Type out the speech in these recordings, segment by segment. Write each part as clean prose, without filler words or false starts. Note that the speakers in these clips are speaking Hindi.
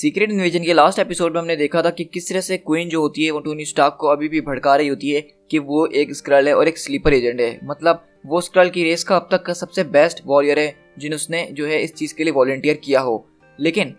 सीक्रेट इन्वेजन के लास्ट एपिसोड में हमने देखा था कि किस तरह से क्वीन जो होती है वो टोनी स्टार्क को अभी भी भड़का रही होती है कि वो एक स्क्रल है और एक स्लीपर एजेंट है। मतलब वो स्क्रल की रेस का अब तक का सबसे बेस्ट वॉरियर है जिन्होंने जो है इस चीज़ के लिए वॉलंटियर किया हो। लेकिन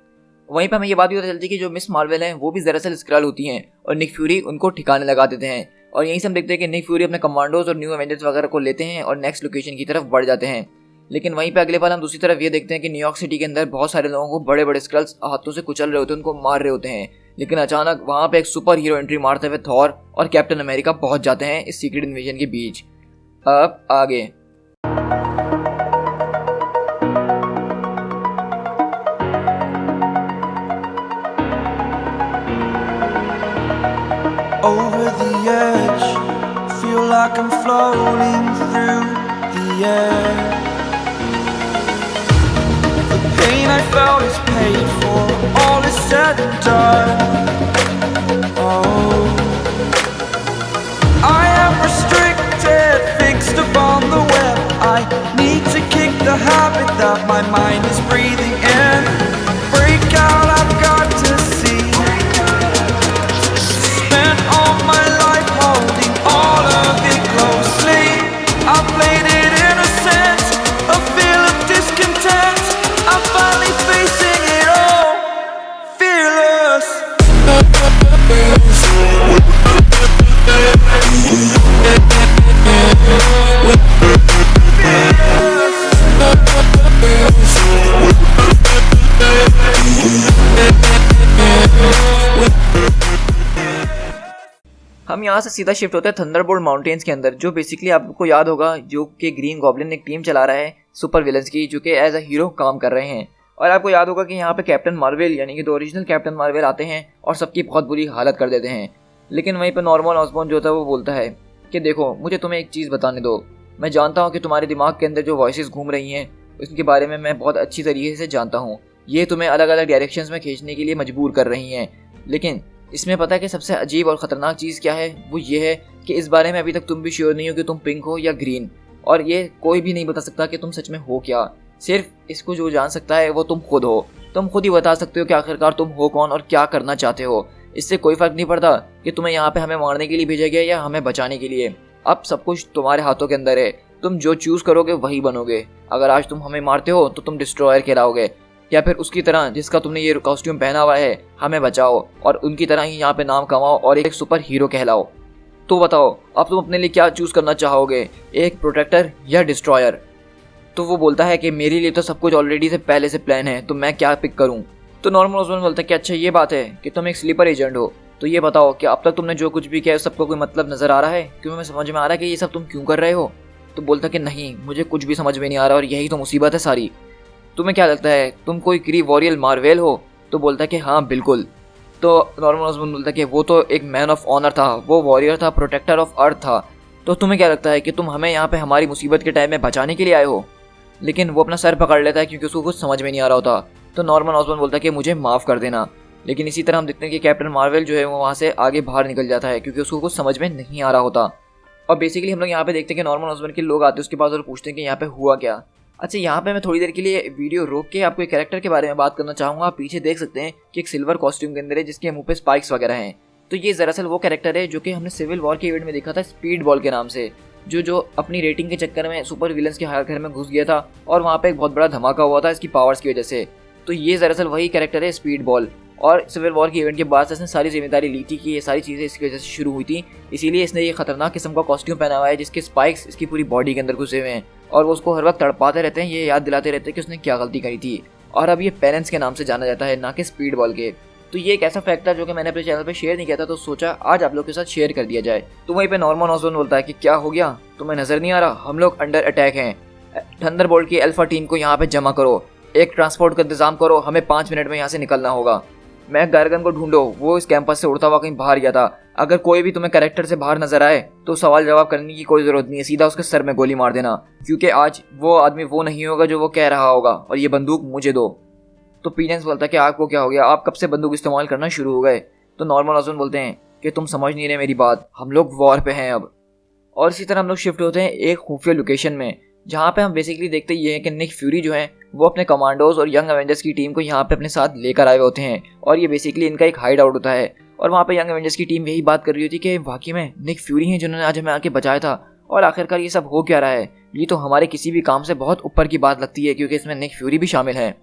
वहीं पर हमें ये बात भी पता चलती है कि जो मिस मार्वल हैं वो भी दरअसल स्क्रल होती हैं और निक फ्यूरी उनको ठिकाने लगा देते हैं। और यहीं से हम देखते हैं कि निक फ्यूरी अपने कमांडोज और न्यू एवेंजर्स वगैरह को लेते हैं और नेक्स्ट लोकेशन की तरफ बढ़ जाते हैं। लेकिन वहीं पे अगले बार हम दूसरी तरफ ये देखते हैं कि न्यूयॉर्क सिटी के अंदर बहुत सारे लोगों को बड़े बड़े स्क्रल्स हाथों से कुचल रहे होते हैं, उनको मार रहे होते हैं। लेकिन अचानक वहां पे एक सुपर हीरो एंट्री मारते हुए थॉर और कैप्टन अमेरिका पहुंच जाते हैं इस सीक्रेट इन्वेजन के बीच। अब आगे Over the edge, feel like I'm floating through the air. The pain I felt is paid for, all is said and done. Oh, I am restricted, fixed upon the web. I need to kick the habit that my mind is breathing in. Break out, I've got to see. Spent all my life holding all of it closely. I played it innocent, a feel of discontent. I'm finally facing it all, fearless. हम यहाँ से सीधा शिफ्ट होते हैं थंडरबोल्ट माउंटेन्स के अंदर, जो बेसिकली आपको याद होगा जो कि ग्रीन गॉब्लिन एक टीम चला रहा है सुपर विलन्स की, जो कि एज अ हीरो काम कर रहे हैं। और आपको याद होगा कि यहाँ पे कैप्टन मार्वल यानी कि द ओरिजिनल कैप्टन मार्वल आते हैं और सबकी बहुत बुरी हालत कर देते हैं। लेकिन वहीं पर नॉर्मन ऑसबॉर्न जो था वो बोलता है कि देखो मुझे तुम्हें एक चीज़ बताने दो, मैं जानता हूँ कि तुम्हारे दिमाग के अंदर जो वॉइसेस घूम रही हैं उसके बारे में मैं बहुत अच्छी तरीके से जानता हूँ। ये तुम्हें अलग अलग डायरेक्शंस में खींचने के लिए मजबूर कर रही हैं। लेकिन इसमें पता है कि सबसे अजीब और ख़तरनाक चीज़ क्या है, वो ये है कि इस बारे में अभी तक तुम भी श्योर नहीं हो कि तुम पिंक हो या ग्रीन, और ये कोई भी नहीं बता सकता कि तुम सच में हो क्या। सिर्फ इसको जो जान सकता है वो तुम खुद हो। तुम खुद ही बता सकते हो कि आखिरकार तुम हो कौन और क्या करना चाहते हो। इससे कोई फ़र्क नहीं पड़ता कि तुम्हें यहाँ पे हमें मारने के लिए भेजा गया या हमें बचाने के लिए। अब सब कुछ तुम्हारे हाथों के अंदर है, तुम जो चूज़ करोगे वही बनोगे। अगर आज तुम हमें मारते हो तो तुम डिस्ट्रॉयर कहलाओगे, या फिर उसकी तरह जिसका तुमने ये कॉस्ट्यूम पहना हुआ है हमें बचाओ और उनकी तरह ही यहाँ पे नाम कमाओ और एक सुपर हीरो कहलाओ। तो बताओ अब तुम अपने लिए क्या चूज़ करना चाहोगे, एक प्रोटेक्टर या डिस्ट्रॉयर? तो वो बोलता है कि मेरे लिए तो सब कुछ ऑलरेडी से पहले से प्लान है, तो मैं क्या पिक करूँ? तो नॉर्मन ऑसबॉर्न बोलता है कि अच्छा ये बात है कि तुम एक स्लीपर एजेंट हो, तो ये बताओ कि अब तक तुमने जो कुछ भी किया है सबको कोई मतलब नज़र आ रहा है? क्यों हमें समझ में आ रहा है कि ये सब तुम क्यों कर रहे हो? तो बोलता कि नहीं, मुझे कुछ भी समझ में नहीं आ रहा और यही तो मुसीबत है सारी। तुम्हें क्या लगता है तुम कोई क्री वॉरियर मार्वेल हो? तो बोलता है कि हाँ बिल्कुल। तो नॉर्मन ऑसबॉर्न बोलता है कि वो तो एक मैन ऑफ ऑनर था, वो वॉरियर था, प्रोटेक्टर ऑफ अर्थ था। तो तुम्हें क्या लगता है कि तुम हमें यहाँ पे हमारी मुसीबत के टाइम में बचाने के लिए आए हो? लेकिन वो अपना सर पकड़ लेता है क्योंकि उसको कुछ समझ में नहीं आ रहा होता। तो नॉर्मन ऑसबॉर्न बोलता है कि मुझे माफ़ कर देना। लेकिन इसी तरह हम देखते हैं कि कैप्टन मार्वल जो है वो वहाँ से आगे बाहर निकल जाता है क्योंकि उसको कुछ समझ में नहीं आ रहा होता। और बेसिकली हम लोग यहाँ पे देखते हैं कि नॉर्मन ऑसबॉर्न के लोग आते हैं उसके पास और पूछते हैं कि यहाँ पे हुआ क्या। अच्छा, यहाँ पे मैं थोड़ी देर के लिए वीडियो रोक के आपको एक कैरेक्टर के बारे में बात करना चाहूँगा। आप पीछे देख सकते हैं कि एक सिल्वर कॉस्ट्यूम के अंदर है जिसके मुंह पे स्पाइक्स वगैरह हैं। तो ये दरअसल वो कैरेक्टर है जो कि हमने सिविल वॉर के इवेंट में देखा था स्पीड बॉल के नाम से, जो अपनी रेटिंग के चक्कर में सुपर विलन्स के घर में घुस गया था और वहाँ पे एक बहुत बड़ा धमाका हुआ था इसकी पावर्स की वजह से। तो ये दरअसल वही कैरेक्टर है स्पीड बॉल। और सिविल वॉर के इवेंट के बाद इसने सारी जिम्मेदारी ली थी कि ये सारी चीज़ें इसकी वजह से शुरू हुई थी, इसीलिए इसने ये खतरनाक किस्म का कॉस्ट्यूम पहना हुआ है जिसके स्पाइक्स इसकी पूरी बॉडी के अंदर घुसे हुए हैं और वो उसको हर वक्त तड़पाते रहते हैं, ये याद दिलाते रहते हैं कि उसने क्या गलती करी थी। और अब ये पेरेंट्स के नाम से जाना जाता है, ना कि स्पीड बॉल के। तो ये एक ऐसा फैक्ट था जो कि मैंने अपने चैनल पे शेयर नहीं किया था, तो सोचा आज आप लोग के साथ शेयर कर दिया जाए। तो वहीं पे नॉर्मन ऑसबॉर्न बोलता है कि क्या हो गया, तुम्हें नजर नहीं आ रहा, हम लोग अंडर अटैक हैं। थंडरबोल्ट की अल्फा टीम को यहाँ पे जमा करो, एक ट्रांसपोर्ट का इंतजाम करो, हमें 5 मिनट में यहाँ से निकलना होगा। मैं गार्गन को ढूंढो, वो इस कैंपस से उड़ता हुआ कहीं बाहर गया था। अगर कोई भी तुम्हें कैरेक्टर से बाहर नजर आए तो सवाल जवाब करने की कोई जरूरत नहीं है, सीधा उसके सर में गोली मार देना, क्योंकि आज वो आदमी वो नहीं होगा जो वो कह रहा होगा और ये बंदूक मुझे दो। तो पीनेंस बोलता है कि आपको क्या हो गया, आप कब से बंदूक इस्तेमाल करना शुरू हो गए? तो नॉर्मन ऑसबॉर्न बोलते हैं कि तुम समझ नहीं रहे मेरी बात, हम लोग वॉर पे हैं अब। और इसी तरह हम लोग शिफ्ट होते हैं एक खुफिया लोकेशन में, जहाँ पे हम बेसिकली देखते ये हैं कि निक फ्यूरी जो है वो अपने कमांडोज और यंग एवेंजर्स की टीम को यहाँ पे अपने साथ लेकर आए होते हैं और ये बेसिकली इनका एक हाइड आउट होता है। और वहाँ पे यंग एवेंजर्स की टीम यही बात कर रही होती कि वाकई में निक फ्यूरी हैं जिन्होंने आज हमें आके बचाया था, और आखिरकार ये सब हो क्या रहा है, ये तो हमारे किसी भी काम से बहुत ऊपर की बात लगती है क्योंकि इसमें निक फ्यूरी भी शामिल है।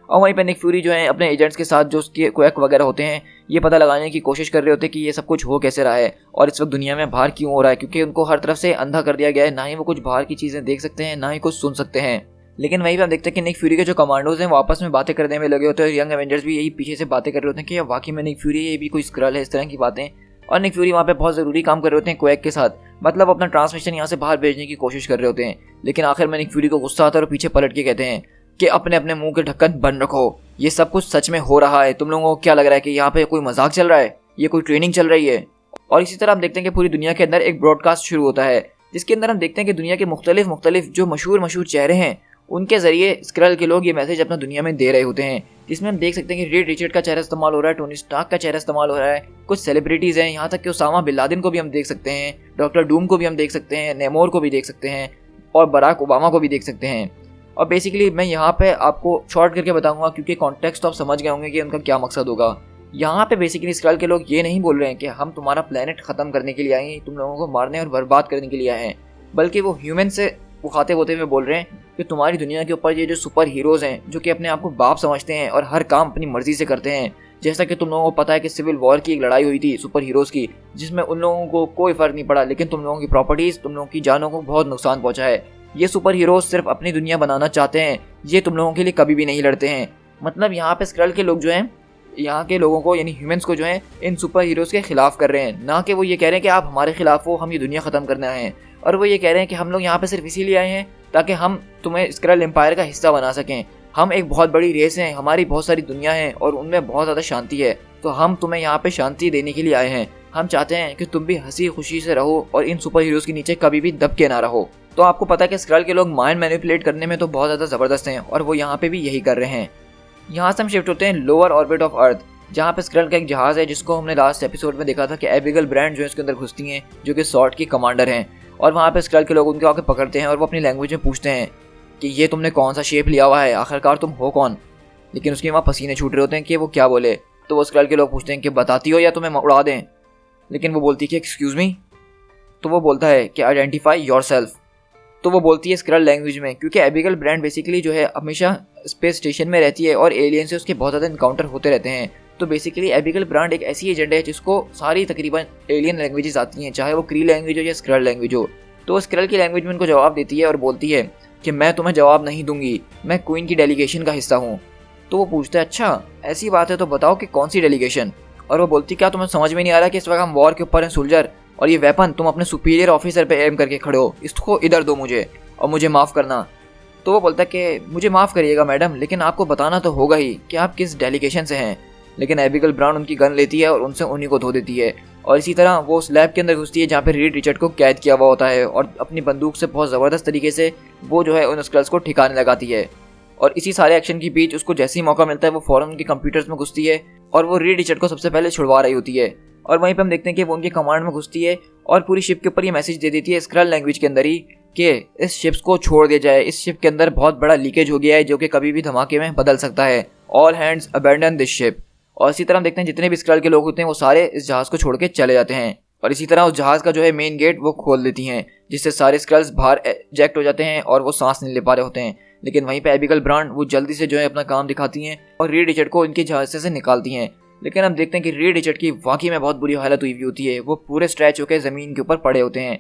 और वहीं पर निक फ्यूरी जो है अपने एजेंट्स के साथ जो उसके क्वैक वगैरह होते हैं ये पता लगाने की कोशिश कर रहे होते हैं कि ये सब कुछ हो कैसे रहा है और इस वक्त दुनिया में बाहर क्यों हो रहा है, क्योंकि उनको हर तरफ से अंधा कर दिया गया है, ना ही वो कुछ बाहर की चीज़ें देख सकते हैं ना ही कुछ सुन सकते हैं। लेकिन वहीं पर हम देखते हैं कि निक फ्यूरी के जो कमांडोज हैं वो आपस में बातें करने में लगे होते हैं और यंग एवेंजर्स भी यही पीछे से बातें कर रहे होते हैं कि वाकई में निक फ्यूरी ये भी कोई स्क्रल है, इस तरह की बातें। और निक फ्यूरी वहाँ पे बहुत ज़रूरी काम कर रहे होते हैं क्वैक के साथ, मतलब अपना ट्रांसमिशन यहाँ से बाहर भेजने की कोशिश कर रहे होते हैं। लेकिन आखिर में निक फ्यूरी को गुस्सा आता है और पीछे पलट के कहते हैं कि अपने अपने मुंह के ढक्कन बंद रखो, ये सब कुछ सच में हो रहा है, तुम लोगों को क्या लग रहा है कि यहाँ पे कोई मजाक चल रहा है, ये कोई ट्रेनिंग चल रही है। और इसी तरह हम देखते हैं कि पूरी दुनिया के अंदर एक ब्रॉडकास्ट शुरू होता है जिसके अंदर हम देखते हैं कि दुनिया के मुख्तलिफ जो मशहूर चेहरे हैं उनके जरिए स्क्रल के लोग ये मैसेज अपना दुनिया में दे रहे होते हैं, जिसमें हम देख सकते हैं कि रीड रिचर्ड का चेहरा इस्तेमाल हो रहा है, टोनी स्टार्क का चेहरा इस्तेमाल हो रहा है, कुछ सेलिब्रिटीज़ हैं, यहाँ तक कि उसामा बिन लादेन को भी हम देख सकते हैं, डॉक्टर डूम को भी हम देख सकते हैं, नेमोर को भी देख सकते हैं और बराक ओबामा को भी देख सकते हैं। और बेसिकली मैं यहाँ पे आपको शॉर्ट करके बताऊंगा क्योंकि कॉन्टेक्स्ट तो आप समझ गए होंगे कि उनका क्या मकसद होगा। यहाँ पे बेसिकली स्क्रल के लोग ये नहीं बोल रहे हैं कि हम तुम्हारा प्लेनेट ख़त्म करने के लिए आए हैं, तुम लोगों को मारने और बर्बाद करने के लिए आए हैं, बल्कि वो ह्यूमन से मुखातिब होते हुए बोल रहे हैं कि तुम्हारी दुनिया के ऊपर ये जो सुपर हीरोज़ हैं जो कि अपने आप को बाप समझते हैं और हर काम अपनी मर्जी से करते हैं, जैसा कि तुम लोगों को पता है कि सिविल वॉर की एक लड़ाई हुई थी सुपर हीरोज़ की जिसमें उन लोगों को कोई फ़र्क नहीं पड़ा, लेकिन तुम लोगों की प्रॉपर्टीज़, तुम लोगों की जानों को बहुत नुकसान पहुँचा है। ये सुपर हीरोज़ सिर्फ अपनी दुनिया बनाना चाहते हैं, ये तुम लोगों के लिए कभी भी नहीं लड़ते हैं। मतलब यहाँ पे स्क्रल के लोग जो हैं यहाँ के लोगों को यानी ह्यूमंस को जो है इन सुपर हीरोज़ के खिलाफ कर रहे हैं, ना कि वो ये कह रहे हैं कि आप हमारे खिलाफ हो, हम ये दुनिया ख़त्म करने आए हैं। और वो ये कह रहे हैं कि हम लोग यहाँ पे सिर्फ इसीलिए आए हैं ताकि हम तुम्हें स्क्रल एम्पायर का हिस्सा बना सकें। हम एक बहुत बड़ी रेस हैं, हमारी बहुत सारी दुनिया है और उनमें बहुत ज़्यादा शांति है, तो हम तुम्हें यहाँ पे शांति देने के लिए आए हैं। हम चाहते हैं कि तुम भी हंसी खुशी से रहो और इन सुपर हीरोज़ के नीचे कभी भी दब के ना रहो। तो आपको पता है कि स्क्रल के लोग माइंड मैनिपुलेट करने में तो बहुत ज़्यादा ज़बरदस्त हैं और वो यहाँ पे भी यही कर रहे हैं। यहाँ से हम शिफ्ट होते हैं लोअर ऑर्बिट ऑफ अर्थ, जहाँ पे स्क्रल का एक जहाज़ है जिसको हमने लास्ट एपिसोड में देखा था कि एबिगेल ब्रांड जो है इसके अंदर घुसती हैं, जो कि सॉर्ट की कमांडर हैं। और वहाँ पे स्क्रल के लोग उनके आके पकड़ते हैं और वो अपनी लैंग्वेज में पूछते हैं कि ये तुमने कौन सा शेप लिया हुआ है, आखिरकार तुम हो कौन। लेकिन उसके वहाँ पसीने छूट रहे होते हैं कि वो क्या बोले। तो वो स्क्रल के लोग पूछते हैं कि बताती हो या तुम्हें उड़ा दें। लेकिन वो बोलती है कि एक्सक्यूज़ मी। तो वो बोलता है कि आइडेंटिफाई योरसेल्फ। तो वो बोलती है स्क्रल लैंग्वेज में, क्योंकि एबिगेल ब्रांड बेसिकली जो है हमेशा स्पेस स्टेशन में रहती है और एलियन से उसके बहुत ज़्यादा इनकाउंटर होते रहते हैं। तो बेसिकली एबिगेल ब्रांड एक ऐसी एजेंट है जिसको सारी तकरीबन एलियन लैंग्वेजेस आती हैं, चाहे वो क्री लैंग्वेज हो या स्क्रल लैंग्वेज हो। तो वो स्क्रल की लैंग्वेज में उनको जवाब देती है और बोलती है कि मैं तुम्हें जवाब नहीं दूंगी, मैं क्वीन की डेलीगेशन का हिस्सा हूँ। तो वो पूछता है अच्छा ऐसी बात है तो बताओ कि कौन सी डेलीगेशन। और वो बोलती क्या तुम्हें समझ में नहीं आ रहा कि इस वक्त हम वॉर के ऊपर हैं सोल्जर, और ये वेपन तुम अपने सुपीरियर ऑफिसर पे एम करके खड़े हो, इसको इधर दो मुझे और मुझे माफ़ करना। तो वो बोलता है कि मुझे माफ़ करिएगा मैडम, लेकिन आपको बताना तो होगा ही कि आप किस डेलीगेशन से हैं। लेकिन एबिगेल ब्राउन उनकी गन लेती है और उनसे उन्हीं को धो देती है। और इसी तरह वो उस लैब के अंदर घुसती है जहाँ पे रीड रिचर्ड को कैद किया हुआ होता है और अपनी बंदूक से बहुत ज़बरदस्त तरीके से वो जो है उन स्क्रल्स को ठिकाने लगाती है। और इसी सारे एक्शन के बीच उसको जैसे ही मौका मिलता है वो फ़ौरन उनके कंप्यूटर्स में घुसती है और वो रीड रिचर्ड को सबसे पहले छुड़वा रही होती है। और वहीं पे हम देखते हैं कि वो उनके कमांड में घुसती है और पूरी शिप के ऊपर ये मैसेज दे देती है स्क्रल लैंग्वेज के अंदर ही कि इस शिप्स को छोड़ दिया जाए, इस शिप के अंदर बहुत बड़ा लीकेज हो गया है जो कि कभी भी धमाके में बदल सकता है। All hands abandon this ship. और इसी तरह हम देखते हैं जितने भी स्क्रल के लोग होते हैं वो सारे इस जहाज़ को छोड़ के चले जाते हैं। और इसी तरह उस जहाज़ का जो है मेन गेट वो खोल देती हैं, जिससे सारे स्क्रल्स बाहर एजेक्ट हो जाते हैं और वो सांस नहीं ले पा रहे होते हैं। लेकिन वहीं पे एबिगेल ब्रांड वो जल्दी से जो है अपना काम दिखाती हैं और रीड रिचर्ड को इनके जहाज़ से निकालती हैं। लेकिन हम देखते हैं कि रीड रिचर्ड की वाकई में बहुत बुरी हालत हुई होती है, वो पूरे स्ट्रेच होकर ज़मीन के ऊपर पड़े होते हैं।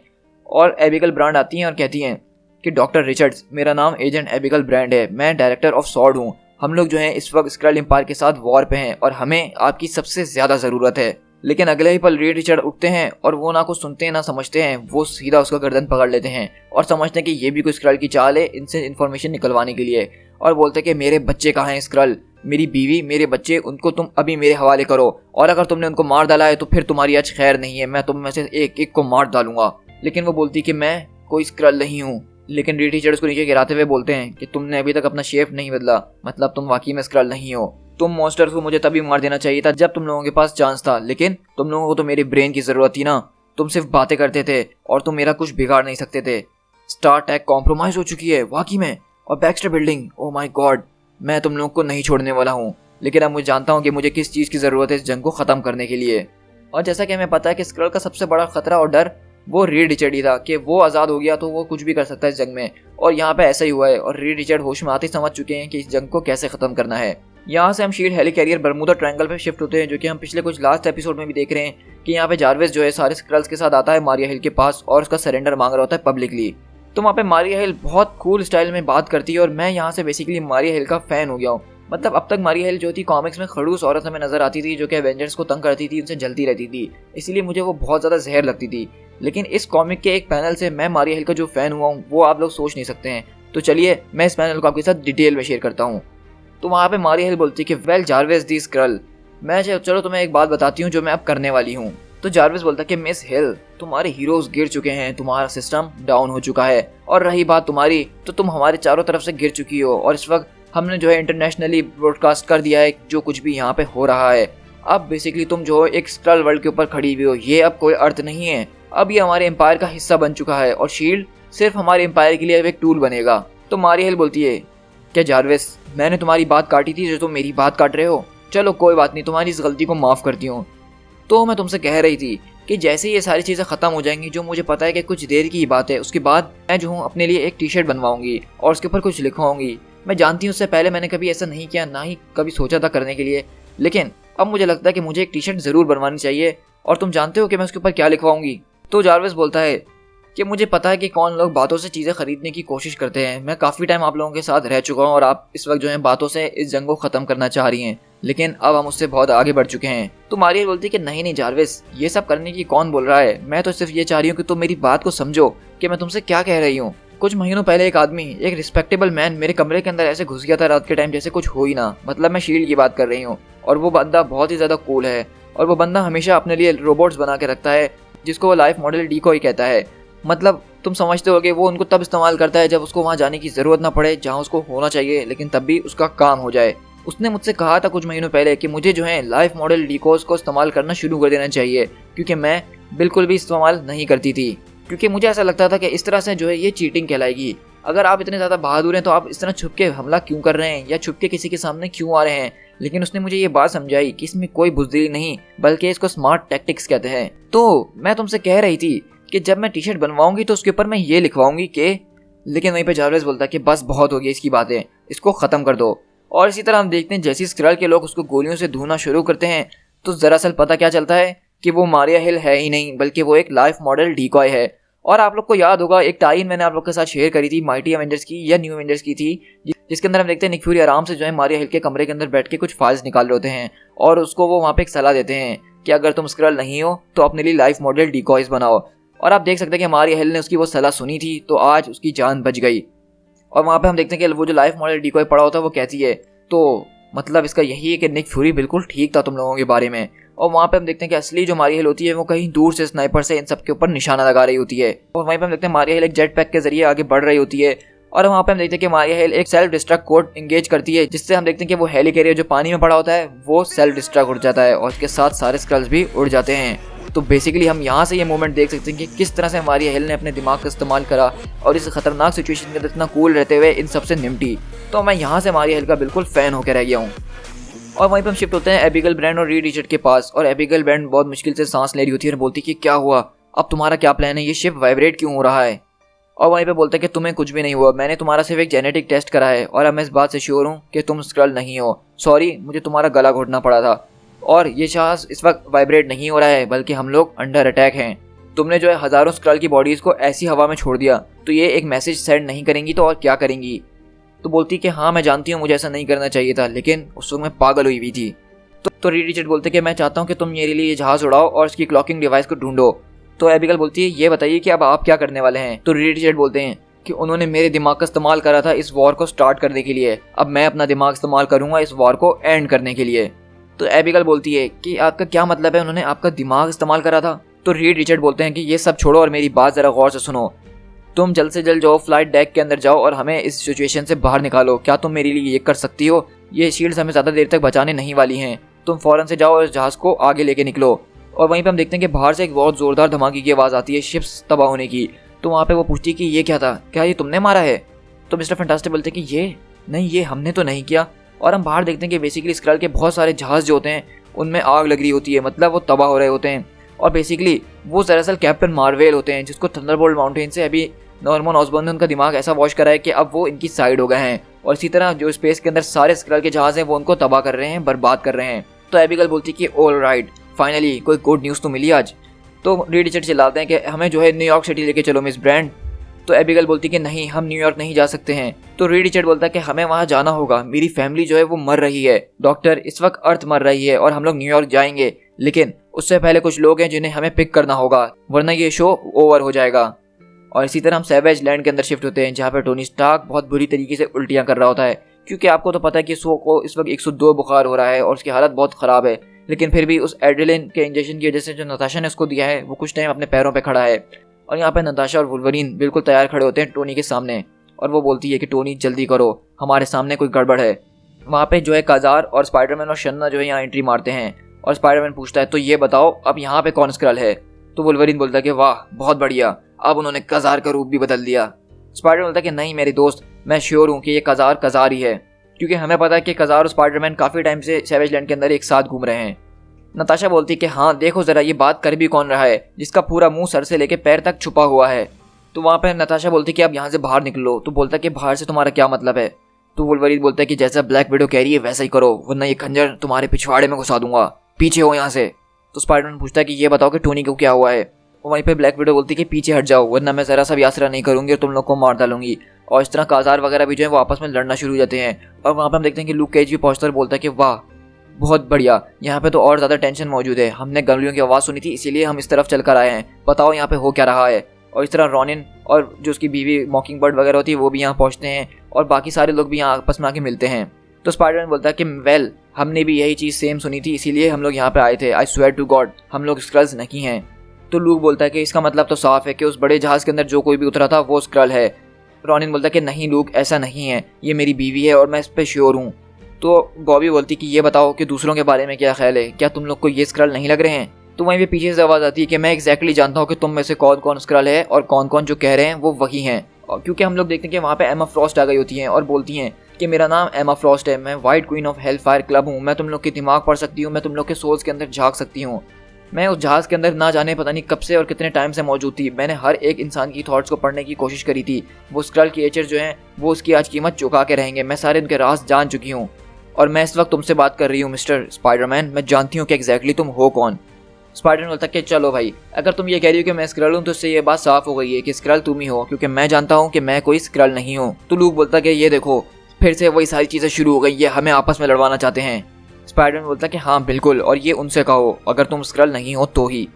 और एबिगेल ब्रांड आती हैं और कहती हैं कि डॉक्टर रिचर्ड्स, मेरा नाम एजेंट एबिगेल ब्रांड है, मैं डायरेक्टर ऑफ सॉर्ड हूँ। हम लोग जो हैं इस वक्त स्क्रल एम्पायर के साथ वॉर पे हैं और हमें आपकी सबसे ज़्यादा ज़रूरत है। लेकिन अगले ही पल रीड रिचर्ड उठते हैं और वो ना कुछ सुनते हैं ना समझते हैं, वो सीधा उसका गर्दन पकड़ लेते हैं और समझते हैं कि ये भी कोई स्क्रल की चाल है इनसे इन्फॉर्मेशन निकलवाने के लिए। और बोलते हैं कि मेरे बच्चे कहाँ हैं स्क्रल, मेरी बीवी, मेरे बच्चे, उनको तुम अभी मेरे हवाले करो, और अगर तुमने उनको मार डाला है तो फिर तुम्हारी आज खैर नहीं है, मैं तुम में से एक एक को मार डालूंगा। लेकिन वो बोलती कि मैं कोई स्क्रल नहीं हूँ। लेकिन रीड रिचर्ड उसको नीचे गिराते हुए बोलते हैं कि तुमने अभी तक अपना शेप नहीं बदला, मतलब तुम वाकई में स्क्रल नहीं हो। तुम मॉन्स्टर्स को मुझे तभी मार देना चाहिए था जब तुम लोगों के पास चांस था, लेकिन तुम लोगों को तो मेरे ब्रेन की ज़रूरत थी ना, तुम सिर्फ बातें करते थे और तुम मेरा कुछ बिगाड़ नहीं सकते थे। स्टार ट्रैक कॉम्प्रोमाइज़ हो चुकी है वाकई में, और Baxter building, oh my God, मैं तुम लोग को नहीं छोड़ने वाला हूँ, लेकिन अब मुझे जानता हूँ कि मुझे किस चीज़ की ज़रूरत है इस जंग को ख़त्म करने के लिए। और जैसा कि हमें पता है कि स्क्रल का सबसे बड़ा खतरा और डर वो रीड रिचर्ड ही था कि वो आज़ाद हो गया तो वो कुछ भी कर सकता है इस जंग में, और यहाँ पे ऐसा ही हुआ है। और रीड रिचर्ड होश में आते ही समझ चुके हैं कि इस जंग को कैसे ख़त्म करना है। यहाँ से हम शील्ड हेलिकैरियर बर्मुदा ट्रायंगल पे शिफ्ट होते हैं, जो कि हम पिछले कुछ लास्ट एपिसोड में भी देख रहे हैं कि यहाँ पे जारविस जो है सारे स्क्रल्स के साथ आता है मारिया हिल के पास और उसका सरेंडर मांग रहा होता है पब्लिकली। तो वहाँ पे मारिया हिल बहुत कूल स्टाइल में बात करती है और मैं यहाँ से बेसिकली मारिया हिल का फ़ैन हो गया हूँ। मतलब अब तक मारिया हिल जो थी कॉमिक्स में खड़ूस औरत हमें नजर आती थी जो कि एवेंजर्स को तंग करती थी, उनसे जलती रहती थी, इसीलिए मुझे वो बहुत ज़्यादा जहर लगती थी। लेकिन इस कॉमिक के एक पैनल से मैं मारिया हिल का जो फ़ैन हुआ हूँ वो आप लोग सोच नहीं सकते हैं। तो चलिए मैं इस पैनल को आपके साथ डिटेल में शेयर करता हूँ। तो वहाँ पे मारिया हिल बोलती है कि वेल जारविस दी स्क्रल, मैं चलो तुम्हें एक बात बताती हूँ जो मैं अब करने वाली हूँ। तो जारविस बोलता है कि मिस हिल, तुम्हारे हीरोज गिर चुके हैं, तुम्हारा सिस्टम डाउन हो चुका है, और रही बात तुम्हारी तो तुम हमारे चारों तरफ से गिर चुकी हो, और इस वक्त हमने जो है इंटरनेशनली ब्रॉडकास्ट कर दिया है जो कुछ भी यहाँ पे हो रहा है। अब बेसिकली तुम जो एक स्क्रल वर्ल्ड के ऊपर खड़ी हुई हो, ये अब कोई अर्थ नहीं है, अब ये हमारे एम्पायर का हिस्सा बन चुका है और शील्ड सिर्फ हमारे एम्पायर के लिए अब एक टूल बनेगा। तो मारिया हिल बोलती है, क्या जारविस, मैंने तुम्हारी बात काटी थी जो तुम मेरी बात काट रहे हो? चलो कोई बात नहीं, तुम्हारी इस गलती को माफ़ करती हूँ। तो मैं तुमसे कह रही थी कि जैसे ये सारी चीज़ें ख़त्म हो जाएंगी, जो मुझे पता है कि कुछ देर की ही बात है, उसके बाद मैं जो हूँ अपने लिए एक टी शर्ट बनवाऊंगी और उसके ऊपर कुछ लिखवाऊंगी। मैं जानती हूँ उससे पहले मैंने कभी ऐसा नहीं किया, ना ही कभी सोचा था करने के लिए, लेकिन अब मुझे लगता है कि मुझे एक टी शर्ट ज़रूर बनवानी चाहिए। और तुम जानते हो कि मैं उसके ऊपर क्या लिखवाऊंगी? तो जारविस बोलता है कि मुझे पता है कि कौन लोग बातों से चीज़ें खरीदने की कोशिश करते हैं। मैं काफ़ी टाइम आप लोगों के साथ रह चुका हूँ और आप इस वक्त जो है बातों से इस जंग को ख़त्म करना चाह रही हैं, लेकिन अब हम उससे बहुत आगे बढ़ चुके हैं। तो मारिया बोलती है कि नहीं जारविस, ये सब करने की कौन बोल रहा है, मैं तो सिर्फ ये चाह रही हूँ कि तुम मेरी बात को समझो कि मैं तुमसे क्या कह रही हूँ। कुछ महीनों पहले एक आदमी, एक रिस्पेक्टेबल मैन मेरे कमरे के अंदर ऐसे घुस गया था रात के टाइम जैसे कुछ हो ही ना। मतलब मैं शील्ड की बात कर रही हूँ, और वो बंदा बहुत ही ज़्यादा कूल है, और वो बंदा हमेशा अपने लिए रोबोट्स बना के रखता है जिसको वो लाइफ मॉडल डीकॉय कहता है। मतलब तुम समझते हो कि वो उनको तब इस्तेमाल करता है जब उसको वहाँ जाने की ज़रूरत ना पड़े जहाँ उसको होना चाहिए, लेकिन तब भी उसका काम हो जाए। उसने मुझसे कहा था कुछ महीनों पहले कि मुझे जो है लाइफ मॉडल डीकॉयज को इस्तेमाल करना शुरू कर देना चाहिए, क्योंकि मैं बिल्कुल भी इस्तेमाल नहीं करती थी, क्योंकि मुझे ऐसा लगता था कि इस तरह से जो है ये चीटिंग कहलाएगी। अगर आप इतने ज़्यादा बहादुर हैं तो आप इस तरह छुप के हमला क्यों कर रहे हैं या छुप के किसी के सामने क्यों आ रहे हैं? लेकिन उसने मुझे ये बात समझाई कि इसमें कोई बुज़दिली नहीं, बल्कि इसको स्मार्ट टैक्टिक्स कहते हैं। तो मैं तुमसे कह रही थी कि जब मैं टी शर्ट बनवाऊंगी तो उसके ऊपर मैं ये लिखवाऊंगी कि, लेकिन वहीं पे जारविस बोलता है कि बस बहुत हो गई इसकी बातें, इसको ख़त्म कर दो। और इसी तरह हम देखते हैं जैसे स्क्रल के लोग उसको गोलियों से धोना शुरू करते हैं तो दरअसल पता क्या चलता है कि वो मारिया हिल है ही नहीं, बल्कि वो एक लाइफ मॉडल डीकॉय है। और आप लोग को याद होगा एक टाइन मैंने आप लोग के साथ शेयर करी थी, माइटी एवेंजर्स की या न्यू एवेंजर्स की थी, जिसके अंदर हम देखते हैं निक फ्यूरी आराम से जो है मारिया हिल के कमरे के अंदर बैठ के कुछ फाइल्स निकाल रहे होते हैं और उसको वो वहाँ पे एक सलाह देते हैं कि अगर तुम स्क्रल नहीं हो तो अपने लिए लाइफ मॉडल डीकॉयज बनाओ। और आप देख सकते हैं कि मारिया हिल ने उसकी वो सलाह सुनी थी तो आज उसकी जान बच गई। और वहाँ पे हम देखते हैं कि वो जो लाइफ मॉडल डीकॉय पड़ा होता है वो कहती है, तो मतलब इसका यही है कि निक फ्यूरी बिल्कुल ठीक था तुम लोगों के बारे में। और वहाँ पे हम देखते हैं कि असली जो मारिया हिल होती है वो कहीं दूर से स्नाइपर से इन सब के ऊपर निशाना लगा रही होती है। और वहीं पे हम देखते हैं मारिया हिल एक जेट पैक के जरिए आगे बढ़ रही होती है। और वहाँ पे हम देखते हैं कि मारिया हिल एक सेल्फ डिस्ट्रक्ट कोड इंगेज करती है, जिससे हम देखते हैं कि वो हेलिकैरियर जो पानी में पड़ा होता है वो सेल्फ डिस्ट्रक्ट उड़ जाता है और उसके साथ सारे स्क्रल्स भी उड़ जाते हैं। तो बेसिकली हम यहाँ से ये मोमेंट देख सकते हैं कि किस तरह से मारिया हिल ने अपने दिमाग का इस्तेमाल करा और इस खतरनाक सिचुएशन के अंदर इतना कूल रहते हुए इन सबसे निपटी। तो मैं यहाँ से मारिया हिल का बिल्कुल फ़ैन होकर रह गया हूँ। और वहीं पर हम शिफ्ट होते हैं एबिगेल ब्रांड और रीड रिचर्ड के पास। और एबिगेल ब्रांड बहुत मुश्किल से सांस ले रही होती है और बोलती है कि क्या हुआ, अब तुम्हारा क्या प्लान है, ये शिप वाइब्रेट क्यों हो रहा है? और वहीं पे बोलता है कि तुम्हें कुछ भी नहीं हुआ, मैंने तुम्हारा सिर्फ एक जेनेटिक टेस्ट करा है और अब मैं इस बात से श्योर हूँ कि तुम स्क्रल नहीं हो। सॉरी, मुझे तुम्हारा गला घोटना पड़ा था, और ये जहाज इस वक्त वाइब्रेट नहीं हो रहा है बल्कि हम लोग अंडर अटैक हैं। तुमने जो है हज़ारों स्क्रल की बॉडीज़ को ऐसी हवा में छोड़ दिया, तो ये एक मैसेज सेंड नहीं करेंगी तो और क्या करेंगी? तो बोलती कि हाँ मैं जानती हूँ मुझे ऐसा नहीं करना चाहिए था, लेकिन उस वक्त मैं पागल हुई हुई थी। तो रीड रिचर्ड बोलते कि मैं चाहता हूँ कि तुम मेरे लिए ये जहाज़ उड़ाओ और इसकी क्लॉकिंग डिवाइस को ढूंढो। तो एबिगेल बोलती है ये बताइए कि अब आप क्या करने वाले हैं? तो रीड रिचर्ड बोलते हैं कि उन्होंने मेरे दिमाग का इस्तेमाल करा था इस वॉर को स्टार्ट करने के लिए, अब मैं अपना दिमाग इस्तेमाल करूँगा इस वॉर को एंड करने के लिए। तो एबिगेल बोलती है कि आपका क्या मतलब है, उन्होंने आपका दिमाग इस्तेमाल करा था? तो रीड रिचर्ड बोलते हैं कि ये सब छोड़ो और मेरी बात ज़रा गौर से सुनो। तुम जल्द से जल्द जाओ फ्लाइट डेक के अंदर जाओ और हमें इस सिचुएशन से बाहर निकालो। क्या तुम मेरे लिए ये कर सकती हो? ये शील्ड्स हमें ज़्यादा देर तक बचाने नहीं वाली हैं, तुम फ़ौरन से जाओ और इस जहाज़ को आगे लेके निकलो। और वहीं पे हम देखते हैं कि बाहर से एक बहुत ज़ोरदार धमाके की आवाज़ आती है शिप्स तबाह होने की। तो वहाँ पे वो पूछती है कि ये क्या था, क्या ये तुमने मारा है? तो मिस्टर फैंटास्टिक बोलते हैं कि ये हमने तो नहीं किया। और हम बाहर देखते हैं कि बेसिकली स्क्रल के बहुत सारे जहाज़ जो होते हैं उनमें आग लग रही होती है, मतलब वो तबाह हो रहे होते हैं। और बेसिकली वो दरअसल कैप्टन मार्वेल होते हैं, जिसको थंडरबोल्ट माउंटेन से अभी नॉर्मन ऑसबॉर्न ने उनका दिमाग ऐसा वॉश करा है कि अब वो इनकी साइड हो गए हैं। और इसी तरह जो स्पेस के अंदर सारे स्क्रल के जहाज़ हैं वो उनको तबाह कर रहे हैं, बर्बाद कर रहे हैं। तो एबिगेल बोलती कि ऑल राइट, फाइनली कोई गुड न्यूज़ तो मिली आज। तो रीड रिचर्ड चिल्लाते हैं कि हमें जो है न्यूयॉर्क सिटी लेके चलो मिस ब्रांड। तो एबिगेल बोलती कि नहीं, हम न्यूयॉर्क नहीं जा सकते हैं। तो रीड रिचर्ड बोलता है कि हमें वहाँ जाना होगा, मेरी फैमिली जो है वो मर रही है डॉक्टर, इस वक्त अर्थ मर रही है और हम लोग न्यूयॉर्क जाएंगे, लेकिन उससे पहले कुछ लोग हैं जिन्हें हमें पिक करना होगा, वरना ये शो ओवर हो जाएगा। और इसी तरह हम सैवेज लैंड के अंदर शिफ्ट होते हैं, जहाँ पर टोनी स्टार्क बहुत बुरी तरीके से उल्टियाँ कर रहा होता है, क्योंकि आपको तो पता है कि शो को इस वक्त 102 बुखार हो रहा है और उसकी हालत बहुत ख़राब है। लेकिन फिर भी उस एड्रेलिन के इंजेक्शन की वजह से जो नताशा ने उसको दिया है वो कुछ टाइम अपने पैरों पे खड़ा है। और यहाँ पे नताशा और वुल्वरीन बिल्कुल तैयार खड़े होते हैं टोनी के सामने, और वो बोलती है कि टोनी जल्दी करो, हमारे सामने कोई गड़बड़ है। वहाँ पे जो है काजार और स्पाइडरमैन और शन्ना जो है यहाँ एंट्री मारते हैं। और स्पाइडरमैन पूछता है तो ये बताओ अब यहाँ पे कौन स्क्रल है। तो वुल्वरीन बोलता है कि वाह बहुत बढ़िया, अब उन्होंने काजार का रूप भी बदल दिया। स्पाइडरमैन बोलता है कि नहीं मेरे दोस्त, मैं श्योर हूँ कि ये काजार ही है, क्योंकि हमें पता है कि काजार और स्पाइडरमैन काफ़ी टाइम से सैवेज लैंड के अंदर एक साथ घूम रहे हैं। नताशा बोलती कि हाँ देखो ज़रा ये बात कर भी कौन रहा है जिसका पूरा मुंह सर से लेके पैर तक छुपा हुआ है। तो वहाँ पर नताशा बोलती कि अब यहाँ से बाहर निकलो। तो बोलता कि बाहर से तुम्हारा क्या मतलब है। तो वुल्वरीन बोलता है कि जैसा ब्लैक विडो कह रही है वैसा ही करो, वरना ये खंजर तुम्हारे पिछवाड़े में घुसा दूंगा, पीछे हो यहाँ से। तो स्पाइडरमैन पूछता है कि ये बताओ कि टोनी को क्या हुआ है। वहीं पे ब्लैक विडो बोलती है कि पीछे हट जाओ, वरना मैं ज़रा सा भी आसरा नहीं करूँगी और तुम लोग को मार डालूंगी। और इस तरह काजार वगैरह भी जो है वो आपस में लड़ना शुरू हो जाते हैं। और वहाँ पर हम देखते हैं कि लूक केज भी पहुँचता और बोलता है कि वाह बहुत बढ़िया, यहाँ पे तो और ज़्यादा टेंशन मौजूद है, हमने गलियों की आवाज़ सुनी थी इसीलिए हम इस तरफ चल कर आए हैं, बताओ यहाँ पे हो क्या रहा है। और इस तरह रॉनिन और जो उसकी बीवी मॉकिंग बर्ड वगैरह होती है वो भी यहाँ पहुँचते हैं और बाकी सारे लोग भी यहाँ आपस में आके मिलते हैं। तो स्पाइडरमैन बोलता है कि वेल हमने भी यही चीज़ सेम सुनी थी इसीलिए हम लोग यहाँ पे आए थे, आई स्वेयर टू गॉड हम लोग स्क्रल्स नहीं हैं। तो लूक बोलता है कि इसका मतलब तो साफ है कि उस बड़े जहाज़ के अंदर जो कोई भी उतरा था वो स्क्रल है। रॉनिन बोलता है कि नहीं लूक ऐसा नहीं है, ये मेरी बीवी है और मैं इस पर श्योर हूँ। तो बॉबी बोलती कि ये बताओ कि दूसरों के बारे में क्या ख्याल है, क्या तुम लोग को ये स्क्रल नहीं लग रहे हैं। तो वहीं पे पीछे से आवाज़ आती है कि मैं एग्जैक्टली जानता हूँ कि तुम में से कौन कौन स्क्रल है और कौन कौन जो कह रहे हैं वो वही हैं। और क्योंकि हम लोग देखते हैं कि वहाँ पे एमा फ्रॉस्ट आ गई होती हैं और बोलती हैं कि मेरा नाम एमा फ्रॉस्ट है, मैं white queen of hell fire club हूँ, मैं तुम लोग के दिमाग पढ़ सकती हूँ, मैं तुम लोग के सोल्स के अंदर झांक सकती हूँ। मैं उस जहाज़ के अंदर ना जाने पता नहीं कब से और कितने टाइम से मौजूद थी, मैंने हर एक इंसान की थॉट्स को पढ़ने की कोशिश करी थी। वो स्क्रल क्रिएचर जो हैं वो उसकी आज कीमत चुका के रहेंगे, मैं सारे उनके राज जान चुकी हूँ और मैं इस वक्त तुमसे बात कर रही हूँ मिस्टर स्पाइडरमैन, मैं जानती हूँ कि एग्जैक्टली तुम हो कौन। स्पाइडरमैन बोलता है कि चलो भाई अगर तुम ये कह रही हो कि मैं स्क्रल हूँ तो इससे ये बात साफ हो गई है कि स्क्रल तुम ही हो, क्योंकि मैं जानता हूँ कि मैं कोई स्क्रल नहीं हूँ। तो लूक बोलता है कि ये देखो फिर से वही सारी चीज़ें शुरू हो गई, ये हमें आपस में लड़वाना चाहते हैं। स्पाइडरमैन बोलता है कि हाँ बिल्कुल, और ये उनसे कहो अगर तुम स्क्रल नहीं हो तो ही।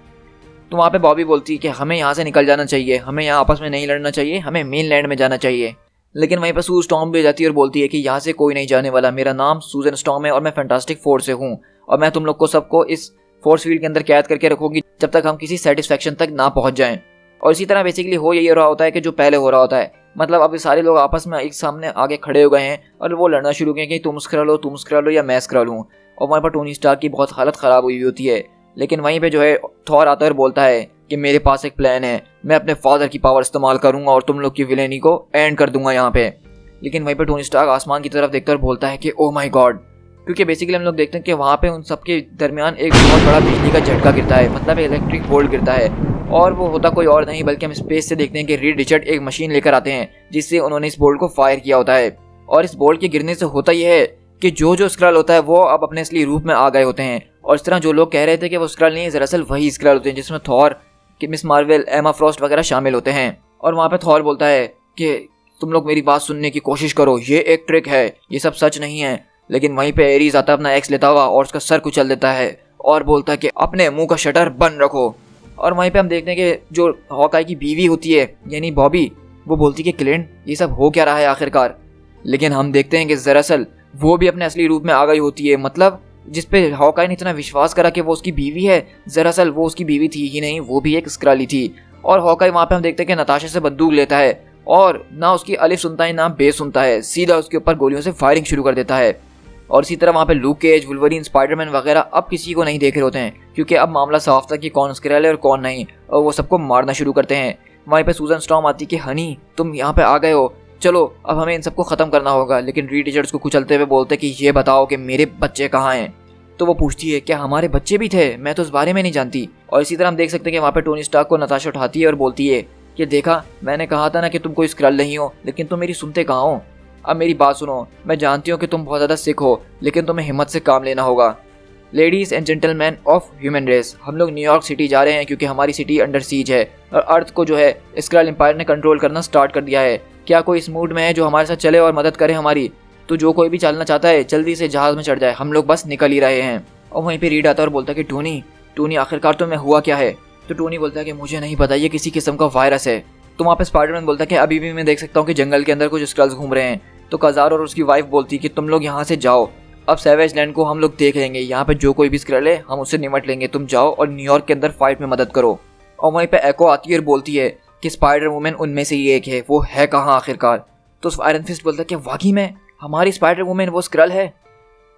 तो वहाँ पे बॉबी बोलती है कि हमें यहाँ से निकल जाना चाहिए, हमें यहाँ आपस में नहीं लड़ना चाहिए, हमें मेन लैंड में जाना चाहिए। लेकिन वहीं पर सू स्टॉर्म भी जाती है और बोलती है कि यहाँ से कोई नहीं जाने वाला, मेरा नाम सूजन स्टॉर्म है और मैं फैंटास्टिक फोर से हूँ और मैं तुम लोग को सबको इस फोर्स फील्ड के अंदर कैद करके रखूंगी जब तक हम किसी सेटिस्फेक्शन तक ना पहुँच जाएं। और इसी तरह बेसिकली हो यही रहा होता है कि जो पहले हो रहा होता है, मतलब अब सारे लोग आपस में एक सामने आगे खड़े हो गए हैं और वो लड़ना शुरू किए कि तुम स्क्रल हो या मैं स्क्रल हूँ। और वहाँ पर टोनी स्टार्क की बहुत हालत ख़राब हुई होती है। लेकिन वहीं पे जो है थॉर आता है और बोलता है कि मेरे पास एक प्लान है, मैं अपने फादर की पावर इस्तेमाल करूंगा और तुम लोग की विलेनी को एंड कर दूंगा यहाँ पे। लेकिन वहीं पे टोनी स्टार्क आसमान की तरफ देखता है और बोलता है कि ओ माय गॉड, क्योंकि बेसिकली हम लोग देखते हैं कि वहाँ पे उन सबके दरमियान एक बहुत बड़ा बिजली का झटका गिरता है, मतलब इलेक्ट्रिक बोल्ट गिरता है। और वो होता कोई और नहीं बल्कि हम स्पेस से देखते हैं कि रीड रिचर्ड एक मशीन लेकर आते हैं जिससे उन्होंने इस बोल्ट को फायर किया होता है। और इस बोल्ट के गिरने से होता यह है कि जो स्क्रल होता है वो अब अपने असली रूप में आ गए होते हैं। और इस तरह जो लोग कह रहे थे कि वो स्क्रल नहीं है, दरअसल वही स्क्रल होते हैं जिसमें थॉर, मिस मार्वेल, एमा फ्रॉस्ट वगैरह शामिल होते हैं। और वहाँ पे थॉर बोलता है कि तुम लोग मेरी बात सुनने की कोशिश करो, ये एक ट्रिक है, ये सब सच नहीं है। लेकिन वहीं पे एरीज आता अपना एक्स लेता हुआ और उसका सर कुचल देता है और बोलता है कि अपने मुंह का शटर बंद रखो। और वहीं पे हम देखते हैं कि जो हॉकाई की बीवी होती है यानी बॉबी, वो बोलती है कि क्लिंट ये सब हो क्या रहा है आखिरकार। लेकिन हम देखते हैं कि दरअसल वो भी अपने असली रूप में आ गई होती है, मतलब जिस पे हॉकाई ने इतना विश्वास करा कि वो उसकी बीवी है, दरअसल वो उसकी बीवी थी ही नहीं, वो भी एक स्क्रली थी। और हॉकाई वहाँ पे हम देखते हैं कि नताशा से बंदूक लेता है और ना उसकी अलिफ सुनता है ना बे सुनता है, सीधा उसके ऊपर गोलियों से फायरिंग शुरू कर देता है। और इसी तरह वहाँ पे लूक केज, वुल्वरीन, स्पाइडरमैन वगैरह अब किसी को नहीं देख रहे होते हैं क्योंकि अब मामला साफ था कि कौन स्क्रल है और कौन नहीं, और वो सबको मारना शुरू करते हैं। वहीं पे सूजन स्टॉर्म आती कि हनी तुम यहाँ पे आ गए हो, चलो अब हमें इन सबको ख़त्म करना होगा। लेकिन रीड रिचर्ड्स को कुचलते हुए बोलते कि ये बताओ कि मेरे बच्चे कहाँ हैं। तो वो पूछती है क्या हमारे बच्चे भी थे, मैं तो इस बारे में नहीं जानती। और इसी तरह हम देख सकते हैं कि वहाँ पे टोनी स्टार्क को नताशा उठाती है और बोलती है कि देखा, मैंने कहा था ना कि तुम कोई स्क्रल नहीं हो, लेकिन तुम मेरी सुनते कहाँ हो। अब मेरी बात सुनो, मैं जानती हूँ कि तुम बहुत ज़्यादा सिक हो, लेकिन तुम्हें हिम्मत से काम लेना होगा। Ladies and gentleman of human race, हम लोग न्यूयॉर्क सिटी जा रहे हैं क्योंकि हमारी सिटी अंडर सीज है और अर्थ को जो है स्क्रल एम्पायर ने कंट्रोल करना स्टार्ट कर दिया है। क्या कोई इस मूड में है जो हमारे साथ चले और मदद करे हमारी? तो जो कोई भी चलना चाहता है जल्दी से जहाज़ में चढ़ जाए, हम लोग बस निकल ही रहे हैं। और वहीं पे रीड आता है और बोलता है कि टोनी आखिरकार तुम्हें हुआ क्या है? तो टोनी बोलता है कि मुझे नहीं पता, ये किसी किस्म का वायरस है। तो वहाँ पे स्पाइडरमैन बोलता है कि अभी भी मैं देख सकता हूँ कि जंगल के अंदर कुछ स्क्रल्स घूम रहे हैं। तो कजार और उसकी वाइफ बोलती है कि तुम लोग यहाँ से जाओ, अब सैवेज लैंड को हम लोग देख लेंगे, यहाँ पे जो कोई भी स्क्रल है हम उससे निमट लेंगे, तुम जाओ और न्यूयॉर्क के अंदर फाइट में मदद करो। और वहीं पे एको आती है और बोलती है कि स्पाइडर वुमेन उनमें से ही एक है, वो है कहाँ आखिरकार? तो आयरन फिस्ट बोलता है कि वाकई में हमारी स्पाइडर वुमेन वो स्क्रल है?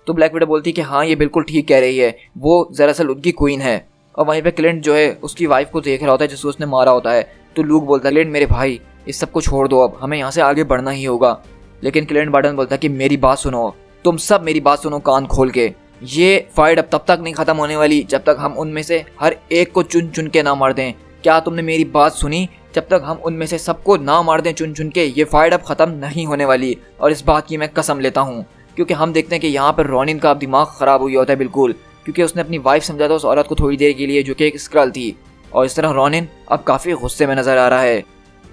तो ब्लैक विडो बोलती है कि हाँ, ये बिल्कुल ठीक कह रही है, वो दरअसल उनकी क्वीन है। और वहीं पे क्लिंट जो है उसकी वाइफ को देख रहा होता है जिसको उसने मारा होता है। तो लूक बोलता है क्लिंट मेरे भाई, इस सब को छोड़ दो, अब हमें यहाँ से आगे बढ़ना ही होगा। लेकिन क्लिंट बार्टन बोलता है कि मेरी बात सुनो, तुम सब मेरी बात सुनो कान खोल के, ये फाइट अब तब तक नहीं खत्म होने वाली जब तक हम उनमें से हर एक को चुन चुन के ना मार दें। क्या तुमने मेरी बात सुनी? जब तक हम उनमें से सबको ना मार दें चुन चुन के, ये फाइट अब खत्म नहीं होने वाली। और इस बात की मैं कसम लेता हूँ, क्योंकि हम देखते हैं कि यहाँ पर रॉनिन का अब दिमाग ख़राब हुआ होता है बिल्कुल, क्योंकि उसने अपनी वाइफ समझा था उस औरत को थोड़ी देर के लिए जो कि एक स्क्रल थी। और इस तरह रॉनिन अब काफ़ी गुस्से में नज़र आ रहा है।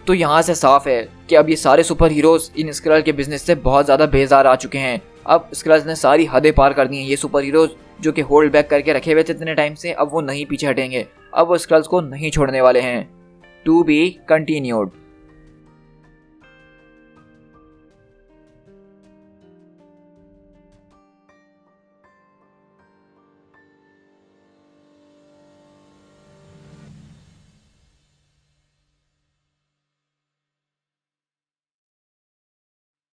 तो यहाँ से साफ है कि अब ये सारे सुपर हीरोज़ इन स्क्रल के बिजनेस से बहुत ज़्यादा बेजार आ चुके हैं। अब स्क्रल्स ने सारी हदें पार कर दी हैं। ये सुपर हीरोज़ जो कि होल्ड बैक करके रखे हुए थे इतने टाइम से, अब वो नहीं पीछे हटेंगे, अब वो स्क्रल्स को नहीं छोड़ने वाले हैं। To be continued.